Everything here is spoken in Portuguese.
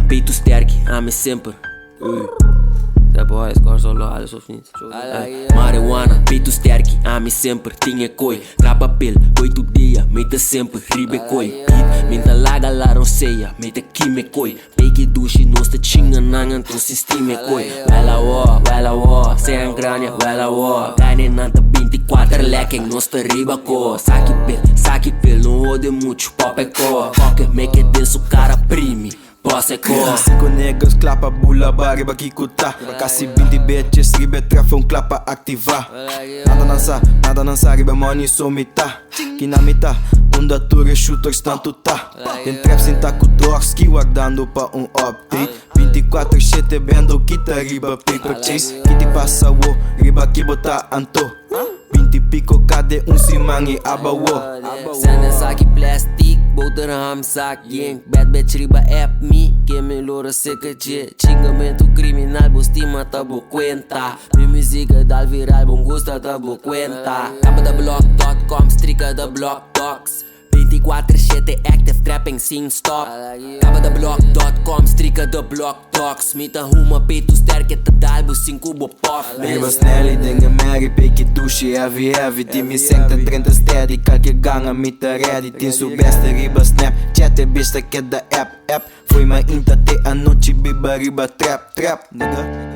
peito sterk, ame sempre. The boys, gosto lá, alles of niet. Marijuana, peito sterk, ame sempre. Tinha coi, trapa pil, 8 dia, mete sempre. Ribe coi, beat, minta laga la roceia, mete kime coi. Pegue dushi, nosta chinga nangan, tu sistime coi. Wela wo, sem grania, wela wo. Gane nanta 24 leque, nosta riba co. Saki pil, não ode muito, pop é co. Qualquer make denso, cara prime. Boss é cor. 5 negros, clapa, bula, riba kikuta. Kasi 20 bitches, riba trafão, clapa, ativar. Nada dança, riba money, somita. Kinamita, tour shooters, tanto tá. Tem trap sem taco DOCKS, que guardando pra update. 24/7 vendo kita riba paper chase. Que te passa wo, riba que botar anto. 20 pico cada simangi abawo. Sende zak plastic, boterham zak gang. Bad bitch riba app me, que me lora seca je. Xingamento criminal, bustima tabo cuenta. Mi música dal viral, bom gosta tabo cuenta. Capa da block.com, strica da block DOCKS. 24/7 active trapping sem stop. Capa da block.com, strica da block DOCKS. Mita uma peito sterk, te dalbo 5 bo pop. Riba snelly, dinga merry, peiki douche, heavy. Timmy senta 30 steady, calque ganga, mita ready. Tin su besta, riba snap, chat besta que da app. Foi ma inta te a noite, biba riba trap, nigga.